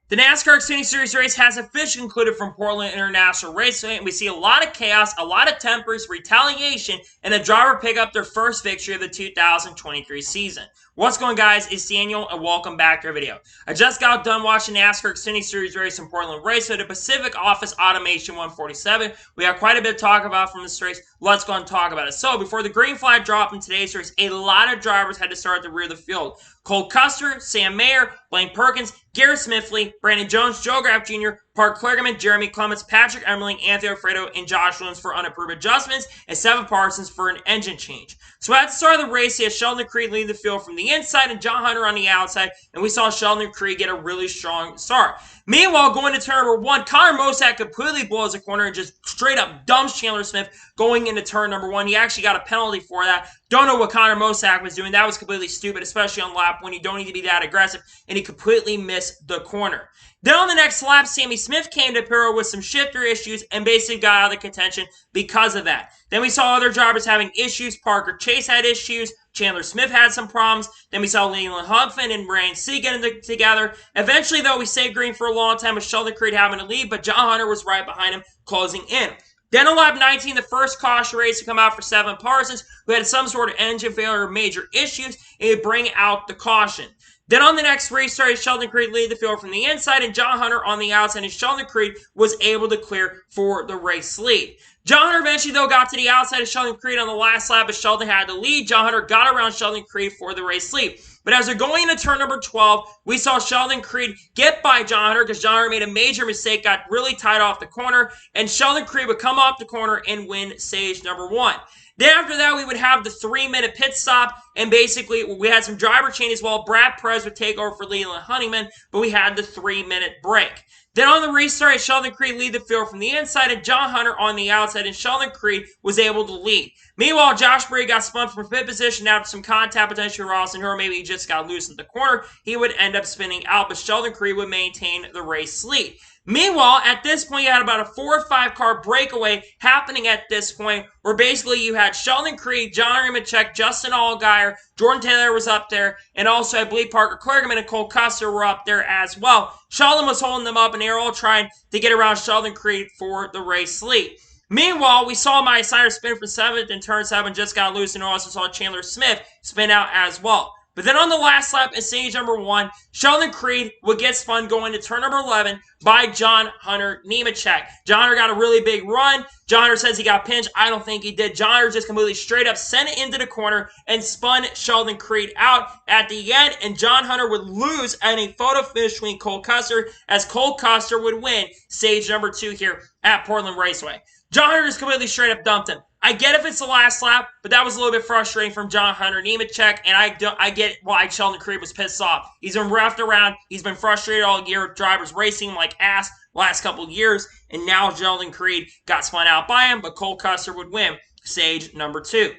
The NASCAR Xfinity Series race has officially concluded from Portland International Raceway, and we see a lot of chaos, a lot of tempers, retaliation, and the driver pick up their first victory of the 2023 season. What's going on, guys? It's Daniel, and welcome back to our video. I just got done watching NASCAR Xfinity Series race in Portland Raceway, the Pacific Office Automation 147. We have quite a bit to talk about from this race. Let's go and talk about it. So, before the green flag dropped in today's race, a lot of drivers had to start at the rear of the field. Cole Custer, Sam Mayer, Blaine Perkins, Garrett Smithley, Brandon Jones, Joe Graf Jr., Park Kligerman, Jeremy Clements, Patrick Emmerling, Anthony Alfredo, and Josh Williams for unapproved adjustments, and Seven Parsons for an engine change. So at the start of the race, he had Sheldon Creed leading the field from the inside and John Hunter on the outside, and we saw Sheldon Creed get a really strong start. Meanwhile, going to turn number one, Connor Mosack completely blows a corner and just straight up dumps Chandler Smith going into turn number one. He actually got a penalty for that. Don't know what Connor Mosack was doing. That was completely stupid, especially on lap when you don't need to be that aggressive, and he completely missed the corner. Then on the next lap, Sammy Smith came to Piro with some shifter issues and basically got out of the contention because of that. Then we saw other drivers having issues. Parker Chase had issues. Chandler Smith had some problems. Then we saw Leland Huffman and Ryan C getting together. Eventually, though, we stayed green for a long time with Sheldon Creed having to lead, but John Hunter was right behind him, closing in. Then on lap 19, the first caution race to come out for Seven Parsons, who had some sort of engine failure or major issues, and would bring out the caution. Then on the next restart, Sheldon Creed lead the field from the inside, and John Hunter on the outside, and Sheldon Creed was able to clear for the race lead. John Hunter eventually, though, got to the outside of Sheldon Creed on the last lap, as Sheldon had the lead. John Hunter got around Sheldon Creed for the race lead. But as they're going into turn number 12, we saw Sheldon Creed get by John Hunter because John Hunter made a major mistake, got really tight off the corner, and Sheldon Creed would come off the corner and win stage number one. Then after that, we would have the 3-minute pit stop, and basically we had some driver change as well. Brad Perez would take over for Leland Honeyman, but we had the 3-minute break. Then on the restart, Sheldon Creed lead the field from the inside and John Hunter on the outside, and Sheldon Creed was able to lead. Meanwhile, Josh Berry got spun from pit position after some contact potentially with Ralston, or maybe he just got loose in the corner. He would end up spinning out, but Sheldon Creed would maintain the race lead. Meanwhile, at this point, you had about a 4 or 5 car breakaway happening at this point, where basically you had Sheldon Creed, John Nemechek, Justin Allgaier, Jordan Taylor was up there, and also I believe Parker Kligerman and Cole Custer were up there as well. Sheldon was holding them up, and they were all trying to get around Sheldon Creed for the race lead. Meanwhile, we saw Maya Snyder spin from 7th, and turn 7 just got loose, and also saw Chandler Smith spin out as well. But then on the last lap in stage number 1, Sheldon Creed would get spun going to turn number 11 by John Hunter Nemechek. John Hunter got a really big run. John Hunter says he got pinched. I don't think he did. John Hunter just completely straight up sent it into the corner and spun Sheldon Creed out at the end. And John Hunter would lose in a photo finish between Cole Custer, as Cole Custer would win stage number 2 here at Portland Raceway. John Hunter just completely straight up dumped him. I get if it's the last lap, but that was a little bit frustrating from John Hunter Nemechek, and I get why Sheldon Creed was pissed off. He's been roughed around. He's been frustrated all year. Drivers racing like ass the last couple of years, and now Sheldon Creed got spun out by him, but Cole Custer would win stage number 2.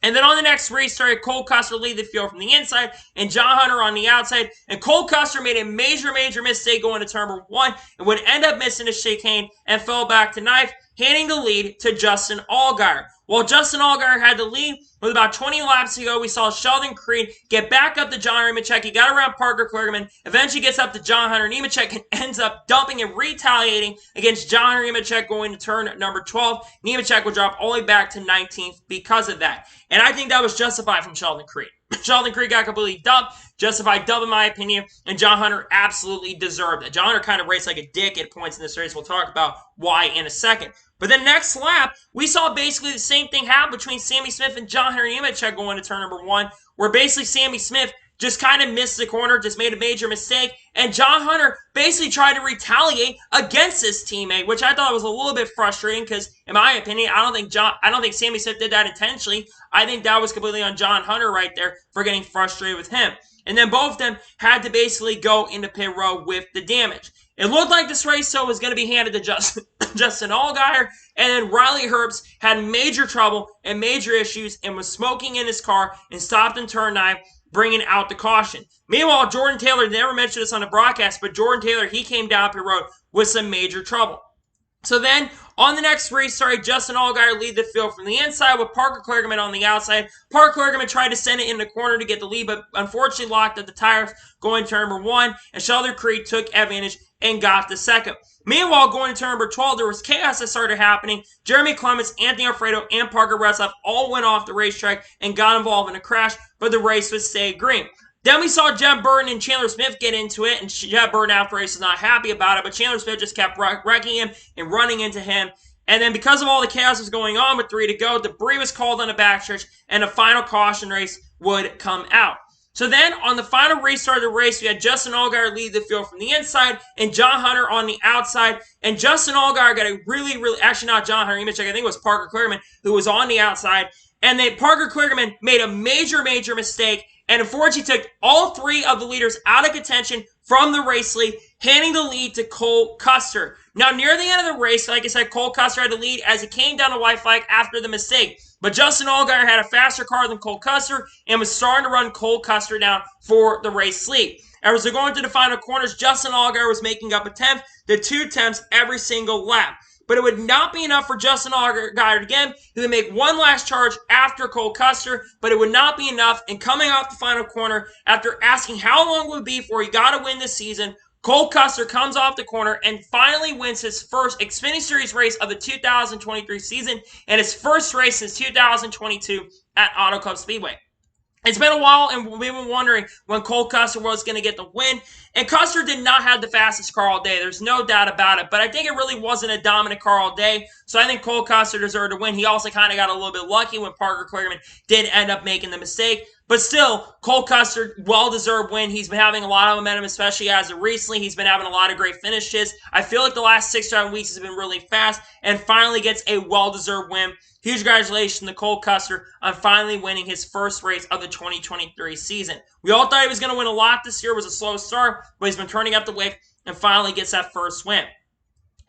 And then on the next restart, Cole Custer lead the field from the inside and John Hunter on the outside. And Cole Custer made a major mistake going to turn number 1 and would end up missing a chicane and fell back to ninth, handing the lead to Justin Allgaier. While Justin Allgaier had the lead, with about 20 laps to go, we saw Sheldon Creed get back up to John Hunter Nemechek. He got around Parker Kligerman, eventually gets up to John Hunter Nemechek, and ends up dumping and retaliating against John Hunter Nemechek going to turn number 12. Nemechek would drop only back to 19th because of that. And I think that was justified from Sheldon Creed. Sheldon Creed got completely dumped, justified dump in my opinion, and John Hunter absolutely deserved it. John Hunter kind of raced like a dick at points in this race. We'll talk about why in a second. But the next lap, we saw basically the same thing happen between Sammy Smith and John Hunter Nemechek going to turn number 1, where basically Sammy Smith just kind of missed the corner, just made a major mistake, and John Hunter basically tried to retaliate against his teammate, which I thought was a little bit frustrating because, in my opinion, I don't think Sammy Smith did that intentionally. I think that was completely on John Hunter right there for getting frustrated with him. And then both of them had to basically go into pit road with the damage. It looked like this race, though, was going to be handed to Justin Allgaier, and then Riley Herbst had major trouble and major issues and was smoking in his car and stopped in turn 9, bringing out the caution. Meanwhile, Jordan Taylor, never mentioned this on the broadcast, but Jordan Taylor, he came down pit road with some major trouble. So then, on the next restart, Justin Allgaier lead the field from the inside with Parker Kligerman on the outside. Parker Kligerman tried to send it in the corner to get the lead, but unfortunately locked up the tires going to turn number 1, and Sheldon Creed took advantage and got the second. Meanwhile, going to turn number 12, there was chaos that started happening. Jeremy Clements, Anthony Alfredo, and Parker Retzlaff all went off the racetrack and got involved in a crash, but the race would stay green. Then we saw Jeb Burton and Chandler Smith get into it, and Jeb Burton after race was not happy about it, but Chandler Smith just kept wrecking him and running into him. And then because of all the chaos that was going on with 3 to go, debris was called on the backstretch, and a final caution race would come out. So then, on the final restart of the race, we had Justin Allgaier lead the field from the inside and John Hunter on the outside. And Justin Allgaier got a actually not John Hunter, I think it was Parker Kligerman who was on the outside. And then Parker Kligerman made a major mistake, and unfortunately took all 3 of the leaders out of contention from the race lead, handing the lead to Cole Custer. Now, near the end of the race, like I said, Cole Custer had the lead as it came down to white flag after the mistake. But Justin Allgaier had a faster car than Cole Custer and was starting to run Cole Custer down for the race lead. As they're going to the final corners, Justin Allgaier was making up a 10th to 2 tenths every single lap. But it would not be enough for Justin Allgaier again. He would make one last charge after Cole Custer, but it would not be enough. And coming off the final corner, after asking how long it would be before he got to win this season, Cole Custer comes off the corner and finally wins his first Xfinity Series race of the 2023 season and his first race since 2022 at Auto Club Speedway. It's been a while, and we've been wondering when Cole Custer was going to get the win. And Custer did not have the fastest car all day. There's no doubt about it. But I think it really wasn't a dominant car all day. So I think Cole Custer deserved to win. He also kind of got a little bit lucky when Parker Kligerman did end up making the mistake. But still, Cole Custer, well-deserved win. He's been having a lot of momentum, especially as of recently. He's been having a lot of great finishes. I feel like the last 6 to 7 weeks has been really fast and finally gets a well-deserved win. Huge congratulations to Cole Custer on finally winning his first race of the 2023 season. We all thought he was going to win a lot this year. It was a slow start, but he's been turning up the weight and finally gets that first win.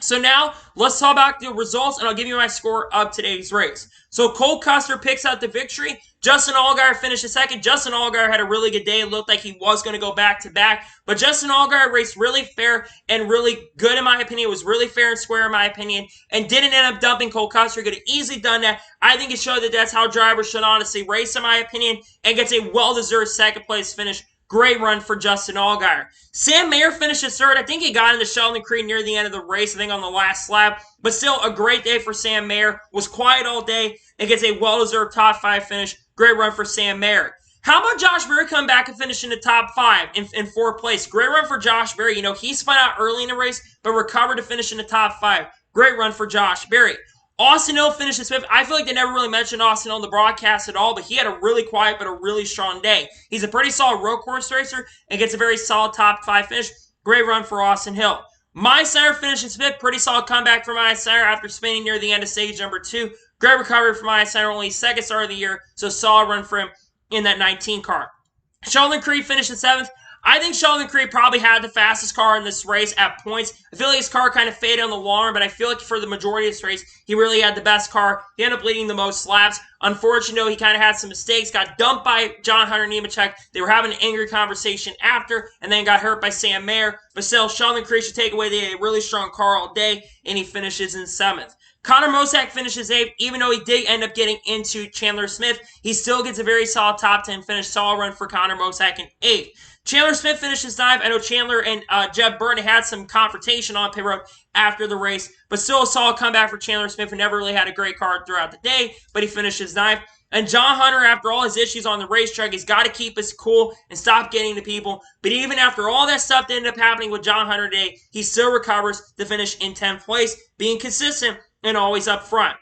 So now, let's talk about the results, and I'll give you my score of today's race. So Cole Custer picks out the victory. Justin Allgaier finished second. Justin Allgaier had a really good day. It looked like he was going to go back-to-back. But Justin Allgaier raced really fair and really good, in my opinion. It was really fair and square, in my opinion, and didn't end up dumping Cole Custer. He could have easily done that. I think it showed that that's how drivers should honestly race, in my opinion, and gets a well-deserved second-place finish. Great run for Justin Allgaier. Sam Mayer finished third. I think he got into Sheldon Creed near the end of the race, I think on the last lap. But still, a great day for Sam Mayer. Was quiet all day and gets a well-deserved top 5 finish. Great run for Sam Mayer. How about Josh Berry coming back and finishing the top 5 in 4th place? Great run for Josh Berry. You know, he spun out early in the race, but recovered to finish in the top 5. Great run for Josh Berry. Austin Hill finishes 5th. I feel like they never really mentioned Austin Hill in the broadcast at all, but he had a really quiet but a really strong day. He's a pretty solid road course racer and gets a very solid top 5 finish. Great run for Austin Hill. My Center finishes 5th. Pretty solid comeback for My Center after spinning near the end of stage number 2. Great recovery for My Center. Only second start of the year, so solid run for him in that 19 car. Sheldon Creed finished 7th. I think Sheldon Creed probably had the fastest car in this race at points. I feel like his car kind of faded on the long run, but I feel like for the majority of this race, he really had the best car. He ended up leading the most laps. Unfortunately, though, he kind of had some mistakes. Got dumped by John Hunter Nemechek. They were having an angry conversation after, and then got hurt by Sam Mayer. But still, Sheldon Creed should take away the really strong car all day, and he finishes in 7th. Connor Mosack finishes 8th. Even though he did end up getting into Chandler Smith, he still gets a very solid top 10 finish. Solid run for Connor Mosack in 8th. Chandler Smith finishes 9th. I know Chandler and Jeb Burton had some confrontation on pit road after the race, but still a solid comeback for Chandler Smith, who never really had a great car throughout the day, but he finishes 9th. And John Hunter, after all his issues on the racetrack, he's got to keep his cool and stop getting to people. But even after all that stuff that ended up happening with John Hunter today, he still recovers to finish in 10th place, being consistent and always up front.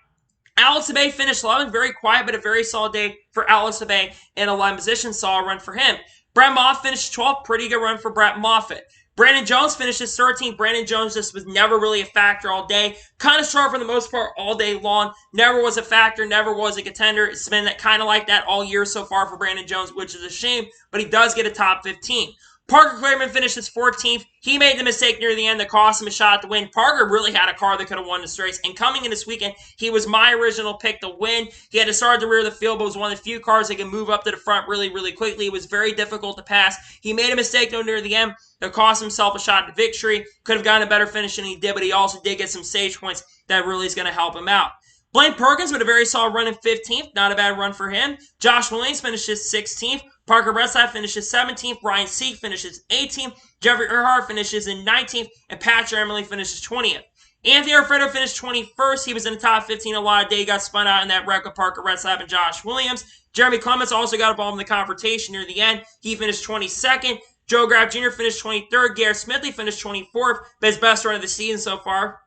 Alex Abay finished 11th. Very quiet, but a very solid day for Alex Abay in 11th position. Solid run for him. Brett Moffitt finished 12th. Pretty good run for Brett Moffitt. Brandon Jones finishes 13th. Brandon Jones just was never really a factor all day. Kind of strong for the most part all day long. Never was a factor. Never was a contender. It's been kind of like that all year so far for Brandon Jones, which is a shame. But he does get a top 15. Parker Clearman finishes 14th. He made the mistake near the end that cost him a shot to win. Parker really had a car that could have won this race. And coming in this weekend, he was my original pick to win. He had to start at the rear of the field, but was one of the few cars that can move up to the front really, really quickly. It was very difficult to pass. He made a mistake though near the end that cost himself a shot at victory. Could have gotten a better finish than he did, but he also did get some stage points that really is going to help him out. Blaine Perkins with a very solid run in 15th. Not a bad run for him. Josh Williams finishes 16th. Parker Redside finishes 17th. Ryan Sieg finishes 18th. Jeffrey Earhart finishes in 19th. And Patrick Emily finishes 20th. Anthony Alfredo finished 21st. He was in the top 15 a lot of day. He got spun out in that wreck with Parker Redside and Josh Williams. Jeremy Clements also got involved in the confrontation near the end. He finished 22nd. Joe Graf Jr. finished 23rd. Garrett Smithley finished 24th. His best run of the season so far.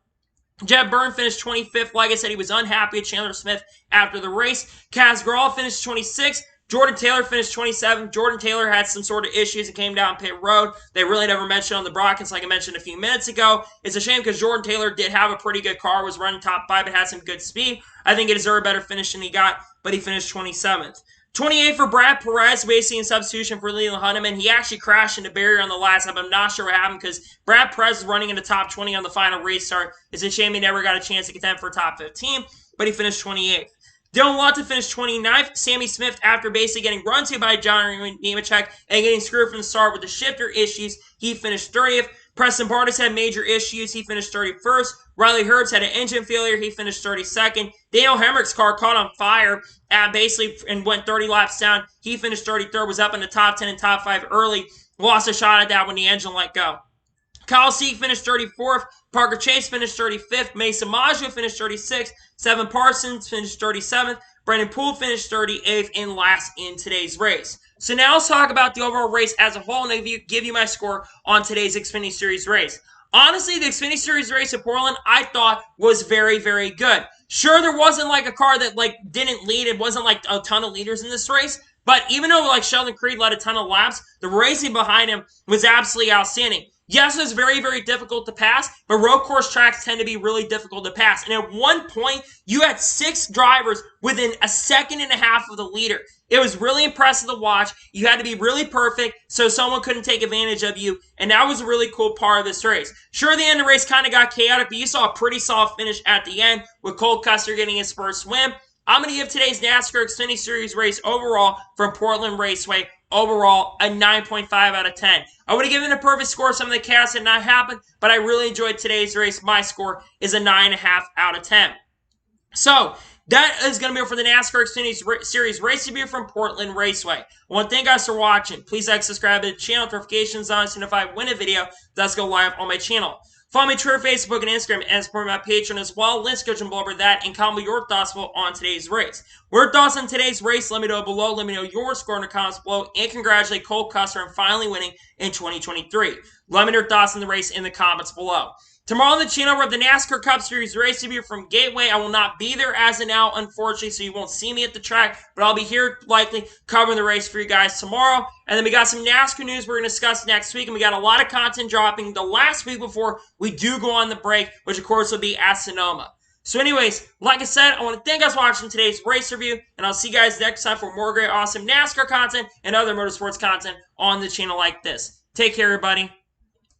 Jeb Byrne finished 25th. Like I said, he was unhappy with Chandler Smith after the race. Kaz Grall finished 26th. Jordan Taylor finished 27th. Jordan Taylor had some sort of issues that came down pit road. They really never mentioned on the broadcast like I mentioned a few minutes ago. It's a shame because Jordan Taylor did have a pretty good car, was running top 5, but had some good speed. I think he deserved a better finish than he got, but he finished 27th. 28 for Brad Perez, basically in substitution for Leland Hunneman. He actually crashed into barrier on the last lap. I'm not sure what happened because Brad Perez is running in the top 20 on the final restart. It's a shame he never got a chance to contend for top 15, but he finished 28th. Dylan Lawton finished 29th. Sammy Smith, after basically getting run to by John Nemechek and getting screwed from the start with the shifter issues, he finished 30th. Preston Bartis had major issues. He finished 31st. Riley Herbst had an engine failure. He finished 32nd. Daniel Hemrick's car caught on fire and went 30 laps down. He finished 33rd, was up in the top 10 and top 5 early. Lost a shot at that when the engine let go. Kyle Sieg finished 34th. Parker Chase finished 35th. Mason Maggio finished 36th. Seven Parsons finished 37th. Brendan Poole finished 38th and last in today's race. So now let's talk about the overall race as a whole and give you my score on today's Xfinity Series race. Honestly, the Xfinity Series race at Portland, I thought was very, very good. Sure, there wasn't like a car that didn't lead. It wasn't like a ton of leaders in this race. But even though Sheldon Creed led a ton of laps, the racing behind him was absolutely outstanding. Yes, it was very, very difficult to pass, but road course tracks tend to be really difficult to pass. And at one point, you had 6 drivers within a second and a half of the leader. It was really impressive to watch. You had to be really perfect so someone couldn't take advantage of you, and that was a really cool part of this race. Sure, the end of the race kind of got chaotic, but you saw a pretty solid finish at the end with Cole Custer getting his first win. I'm going to give today's NASCAR Xfinity Series race overall from Portland Raceway overall a 9.5 out of 10. I would have given a perfect score. Some of the chaos had not happened, but I really enjoyed today's race. My score is a 9.5 out of 10. So, that is going to be it for the NASCAR Xfinity Series race review from Portland Raceway. I want to thank you guys for watching. Please like, subscribe to the channel, notifications on so if I win a video, that's go live on my channel. Follow me on Twitter, Facebook, and Instagram, and support my Patreon as well. Links go below over that, and comment your thoughts on today's race. What are your thoughts on today's race? Let me know below. Let me know your score in the comments below, and congratulate Cole Custer on finally winning in 2023. Let me know your thoughts on the race in the comments below. Tomorrow on the channel, we have the NASCAR Cup Series race review from Gateway. I will not be there as of now, unfortunately, so you won't see me at the track, but I'll be here likely covering the race for you guys tomorrow. And then we got some NASCAR news we're going to discuss next week, and we got a lot of content dropping the last week before we do go on the break, which of course will be at Sonoma. So anyways, like I said, I want to thank you guys for watching today's race review, and I'll see you guys next time for more great, awesome NASCAR content and other motorsports content on the channel like this. Take care, everybody.